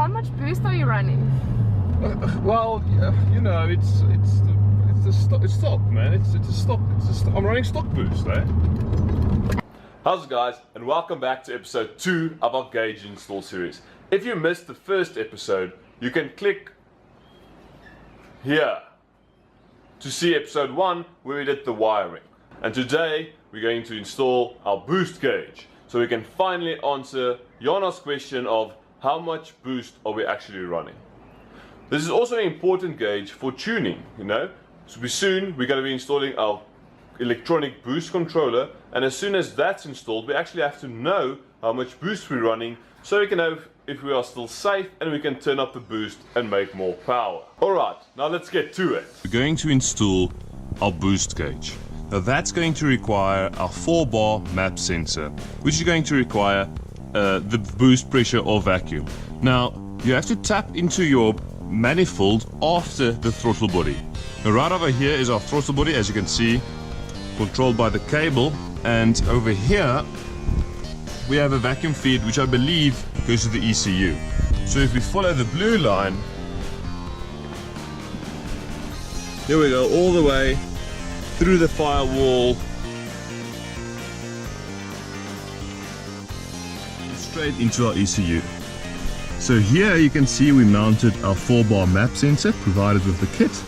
much boost are you running? Well, you know, it's stock, man. It's a stock. I'm running stock boost, eh? How's it, guys? And welcome back to episode 2 of our gauge install series. If you missed the first episode, you can click here to see episode 1 where we did the wiring. And today we're going to install our boost gauge, so we can finally answer Jana's question of how much boost are we actually running. This is also an important gauge for tuning, you know. So soon we're going to be installing our electronic boost controller, and as soon as that's installed we actually have to know how much boost we're running, so we can know if we are still safe and we can turn up the boost and make more power. Alright, now let's get to it. We're going to install our boost gauge. Now that's going to require our 4-bar map sensor, which is going to require the boost pressure or vacuum. Now you have to tap into your manifold after the throttle body. Now right over here is our throttle body, as you can see, controlled by the cable, and over here we have a vacuum feed which I believe goes to the ECU. So if we follow the blue line, there we go, all the way through the firewall straight into our ECU. So here you can see we mounted our 4-bar map sensor provided with the kit.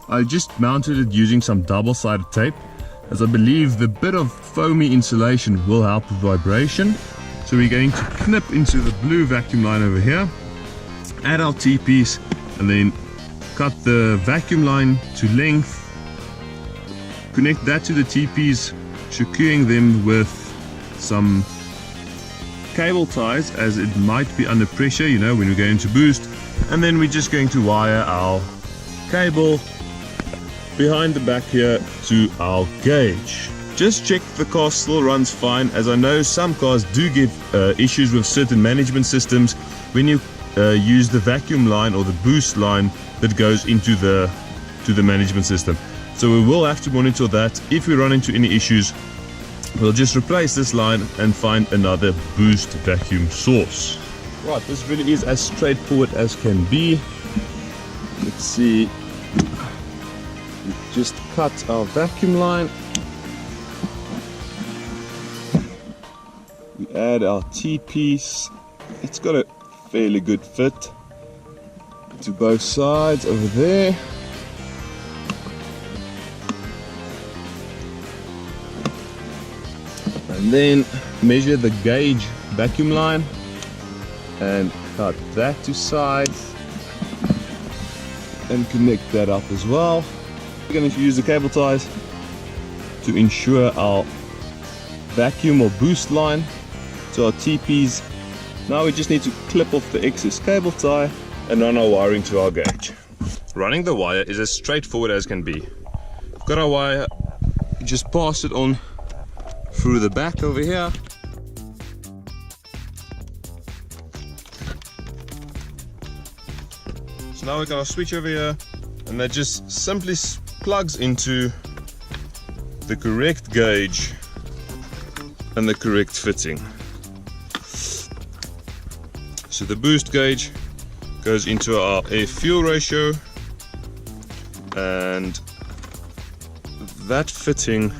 I just mounted it using some double-sided tape, as I believe the bit of foamy insulation will help with vibration. So we're going to knip into the blue vacuum line over here, add our T-piece, and then cut the vacuum line to length, connect that to the T-piece, securing them with some cable ties, as it might be under pressure, you know, when we go into boost. And then we're just going to wire our cable behind the back here to our gauge. Just check the car still runs fine, as I know some cars do give issues with certain management systems when you use the vacuum line or the boost line that goes into the management system. So we will have to monitor that. If we run into any issues, we'll just replace this line and find another boost vacuum source. Right, this really is as straightforward as can be. Let's see. We just cut our vacuum line. We add our T-piece. It's got a fairly good fit to both sides over there. And then measure the gauge vacuum line and cut that to size and connect that up as well. We're going to use the cable ties to ensure our vacuum or boost line to our TPs. Now we just need to clip off the excess cable tie and run our wiring to our gauge. Running the wire is as straightforward as can be. We've got our wire, just pass it on through the back over here. So now we're going to switch over here, and that just simply plugs into the correct gauge and the correct fitting. So the boost gauge goes into our air fuel ratio, and that fitting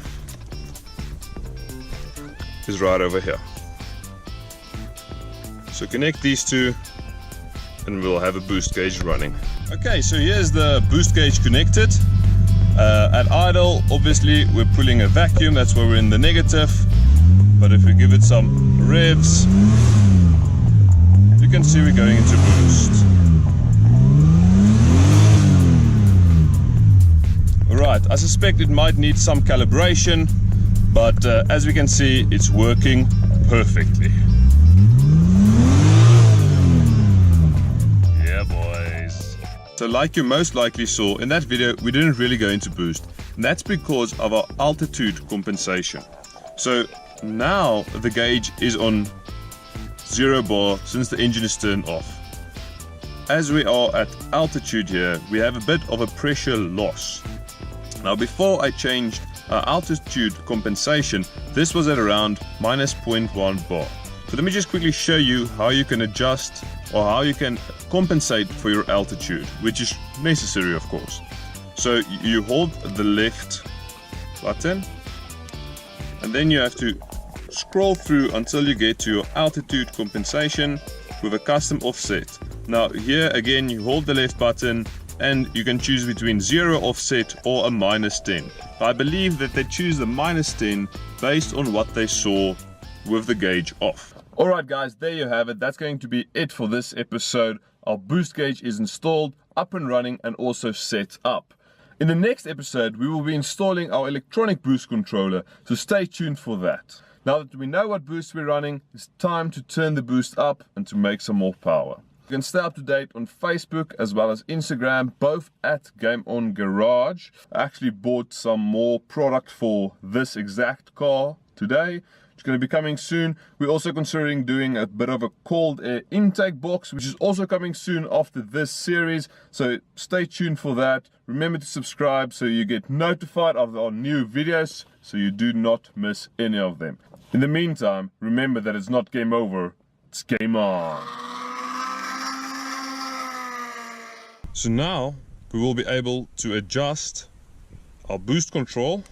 is right over here. So connect these two and we'll have a boost gauge running. Okay, so here's the boost gauge connected. At idle, obviously we're pulling a vacuum, that's why we're in the negative. But if we give it some revs, you can see we're going into boost. Alright, I suspect it might need some calibration, but as we can see, it's working perfectly. Yeah, boys. So like you most likely saw in that video, we didn't really go into boost, and that's because of our altitude compensation. So now the gauge is on 0 bar since the engine is turned off. As we are at altitude here, we have a bit of a pressure loss. Now before I changed altitude compensation, this was at around -0.1 bar. So let me just quickly show you how you can adjust or how you can compensate for your altitude, which is necessary, of course. So you hold the left button and then you have to scroll through until you get to your altitude compensation with a custom offset. Now here again you hold the left button and you can choose between 0 offset or a -10. I believe that they choose the -10 based on what they saw with the gauge off. Alright guys, there you have it. That's going to be it for this episode. Our boost gauge is installed, up and running, and also set up. In the next episode we will be installing our electronic boost controller, so stay tuned for that. Now that we know what boost we're running, it's time to turn the boost up and to make some more power. You can stay up to date on Facebook as well as Instagram, both at Game On Garage. I actually bought some more product for this exact car today. It's going to be coming soon. We're also considering doing a bit of a cold air intake box, which is also coming soon after this series. So stay tuned for that. Remember to subscribe so you get notified of our new videos, so you do not miss any of them. In the meantime, remember that it's not game over, it's game on. So now we will be able to adjust our boost control